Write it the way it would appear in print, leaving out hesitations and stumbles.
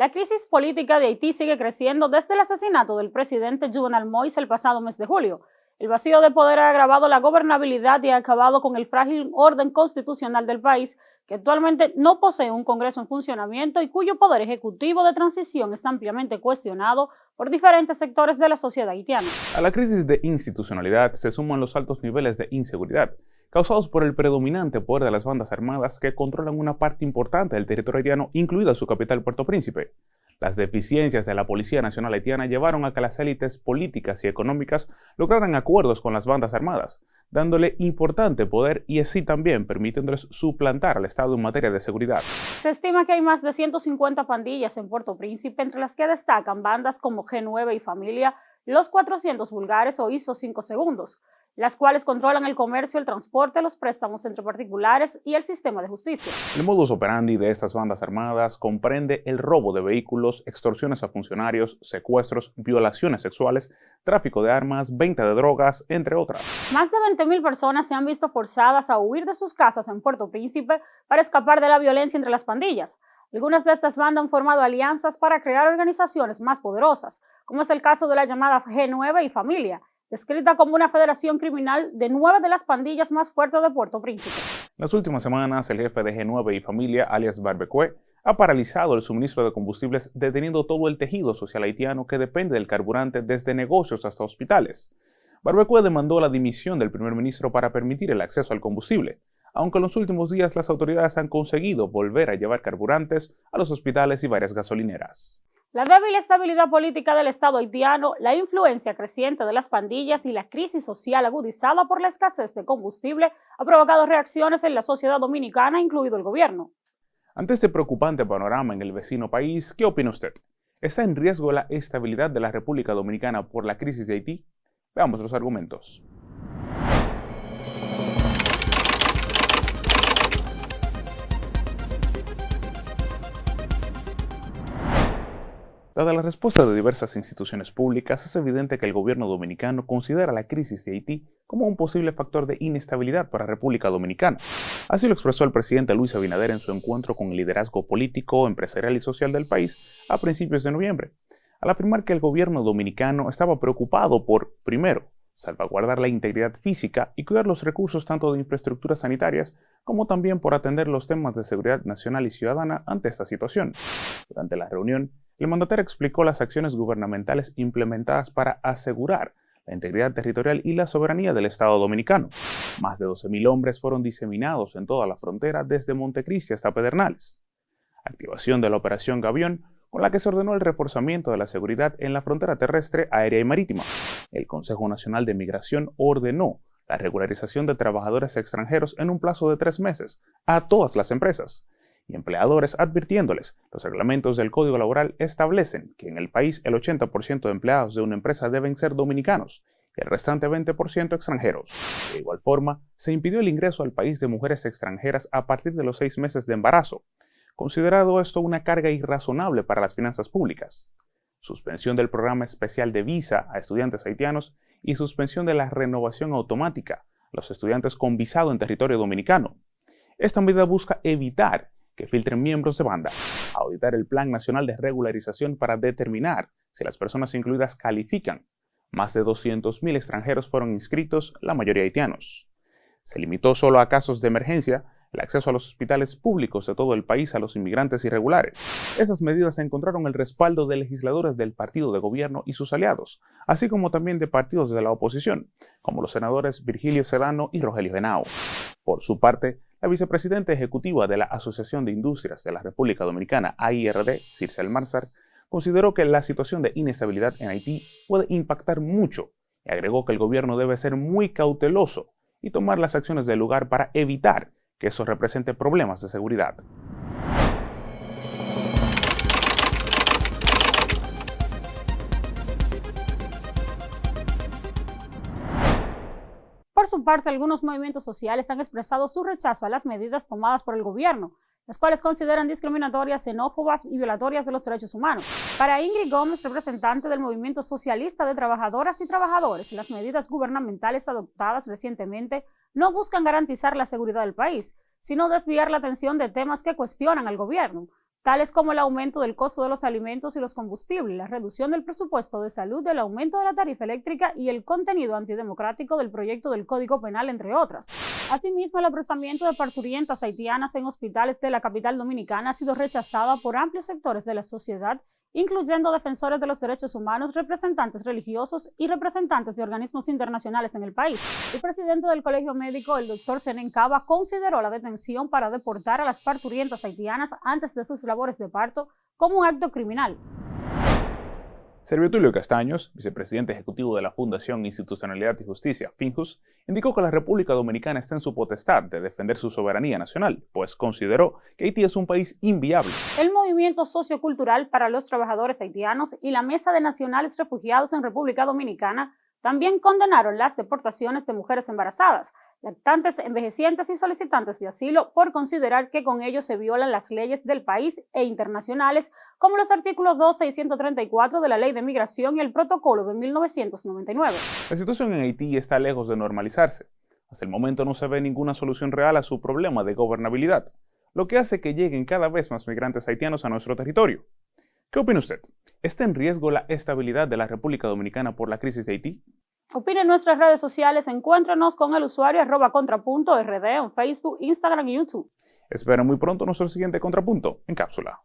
La crisis política de Haití sigue creciendo desde el asesinato del presidente Jovenel Moïse el pasado mes de julio. El vacío de poder ha agravado la gobernabilidad y ha acabado con el frágil orden constitucional del país, que actualmente no posee un Congreso en funcionamiento y cuyo poder ejecutivo de transición es ampliamente cuestionado por diferentes sectores de la sociedad haitiana. A la crisis de institucionalidad se suman los altos niveles de inseguridad, causados por el predominante poder de las bandas armadas que controlan una parte importante del territorio haitiano, incluida su capital Puerto Príncipe. Las deficiencias de la Policía Nacional Haitiana llevaron a que las élites políticas y económicas lograran acuerdos con las bandas armadas, dándole importante poder y así también permitiéndoles suplantar al Estado en materia de seguridad. Se estima que hay más de 150 pandillas en Puerto Príncipe, entre las que destacan bandas como G9 y Familia, Los 400 Vulgares o ISO 5 Segundos, las cuales controlan el comercio, el transporte, los préstamos entre particulares y el sistema de justicia. El modus operandi de estas bandas armadas comprende el robo de vehículos, extorsiones a funcionarios, secuestros, violaciones sexuales, tráfico de armas, venta de drogas, entre otras. Más de 20.000 personas se han visto forzadas a huir de sus casas en Puerto Príncipe para escapar de la violencia entre las pandillas. Algunas de estas bandas han formado alianzas para crear organizaciones más poderosas, como es el caso de la llamada G9 y Familia, descrita como una federación criminal de 9 de las pandillas más fuertes de Puerto Príncipe. Las últimas semanas, el jefe de G9 y Familia, alias Barbecue, ha paralizado el suministro de combustibles, deteniendo todo el tejido social haitiano que depende del carburante, desde negocios hasta hospitales. Barbecue demandó la dimisión del primer ministro para permitir el acceso al combustible, aunque en los últimos días las autoridades han conseguido volver a llevar carburantes a los hospitales y varias gasolineras. La débil estabilidad política del Estado haitiano, la influencia creciente de las pandillas y la crisis social agudizada por la escasez de combustible ha provocado reacciones en la sociedad dominicana, incluido el gobierno. Ante este preocupante panorama en el vecino país, ¿qué opina usted? ¿Está en riesgo la estabilidad de la República Dominicana por la crisis de Haití? Veamos los argumentos. Dada la respuesta de diversas instituciones públicas, es evidente que el gobierno dominicano considera la crisis de Haití como un posible factor de inestabilidad para República Dominicana. Así lo expresó el presidente Luis Abinader en su encuentro con el liderazgo político, empresarial y social del país a principios de noviembre, al afirmar que el gobierno dominicano estaba preocupado por, primero, salvaguardar la integridad física y cuidar los recursos tanto de infraestructuras sanitarias como también por atender los temas de seguridad nacional y ciudadana ante esta situación. Durante la reunión, el mandatario explicó las acciones gubernamentales implementadas para asegurar la integridad territorial y la soberanía del Estado dominicano. Más de 12.000 hombres fueron diseminados en toda la frontera desde Montecristi hasta Pedernales. Activación de la Operación Gavión, con la que se ordenó el reforzamiento de la seguridad en la frontera terrestre, aérea y marítima. El Consejo Nacional de Migración ordenó la regularización de trabajadores extranjeros en un plazo de 3 meses a todas las empresas y empleadores, advirtiéndoles: los reglamentos del Código Laboral establecen que en el país el 80% de empleados de una empresa deben ser dominicanos y el restante 20% extranjeros. De igual forma, se impidió el ingreso al país de mujeres extranjeras a partir de los 6 meses de embarazo, considerado esto una carga irrazonable para las finanzas públicas. Suspensión del programa especial de visa a estudiantes haitianos y suspensión de la renovación automática a los estudiantes con visado en territorio dominicano. Esta medida busca evitar que filtren miembros de banda, auditar el Plan Nacional de Regularización para determinar si las personas incluidas califican. Más de 200.000 extranjeros fueron inscritos, la mayoría haitianos. Se limitó solo a casos de emergencia el acceso a los hospitales públicos de todo el país a los inmigrantes irregulares. Esas medidas encontraron el respaldo de legisladores del partido de gobierno y sus aliados, así como también de partidos de la oposición, como los senadores Virgilio Sedano y Rogelio Henao. Por su parte, la vicepresidenta ejecutiva de la Asociación de Industrias de la República Dominicana, AIRD, Circe Almanzar, consideró que la situación de inestabilidad en Haití puede impactar mucho y agregó que el gobierno debe ser muy cauteloso y tomar las acciones del lugar para evitar que eso represente problemas de seguridad. Por su parte, algunos movimientos sociales han expresado su rechazo a las medidas tomadas por el gobierno, las cuales consideran discriminatorias, xenófobas y violatorias de los derechos humanos. Para Ingrid Gómez, representante del Movimiento Socialista de Trabajadoras y Trabajadores, las medidas gubernamentales adoptadas recientemente no buscan garantizar la seguridad del país, sino desviar la atención de temas que cuestionan al gobierno, tales como el aumento del costo de los alimentos y los combustibles, la reducción del presupuesto de salud, el aumento de la tarifa eléctrica y el contenido antidemocrático del proyecto del Código Penal, entre otras. Asimismo, el apresamiento de parturientas haitianas en hospitales de la capital dominicana ha sido rechazada por amplios sectores de la sociedad, incluyendo defensores de los derechos humanos, representantes religiosos y representantes de organismos internacionales en el país. El presidente del Colegio Médico, el Dr. Senen Cava, consideró la detención para deportar a las parturientas haitianas antes de sus labores de parto como un acto criminal. Servio Tulio Castaños, vicepresidente ejecutivo de la Fundación Institucionalidad y Justicia, FINJUS, indicó que la República Dominicana está en su potestad de defender su soberanía nacional, pues consideró que Haití es un país inviable. El Movimiento Sociocultural para los Trabajadores Haitianos y la Mesa de Nacionales Refugiados en República Dominicana también condenaron las deportaciones de mujeres embarazadas, lactantes, envejecientes y solicitantes de asilo por considerar que con ello se violan las leyes del país e internacionales, como los artículos 12 y 134 de la Ley de Migración y el Protocolo de 1999. La situación en Haití está lejos de normalizarse. Hasta el momento no se ve ninguna solución real a su problema de gobernabilidad, lo que hace que lleguen cada vez más migrantes haitianos a nuestro territorio. ¿Qué opina usted? ¿Está en riesgo la estabilidad de la República Dominicana por la crisis de Haití? Opine en nuestras redes sociales, encuéntranos con el usuario @contrapunto.rd en Facebook, Instagram y YouTube. Espera muy pronto nuestro siguiente Contrapunto en cápsula.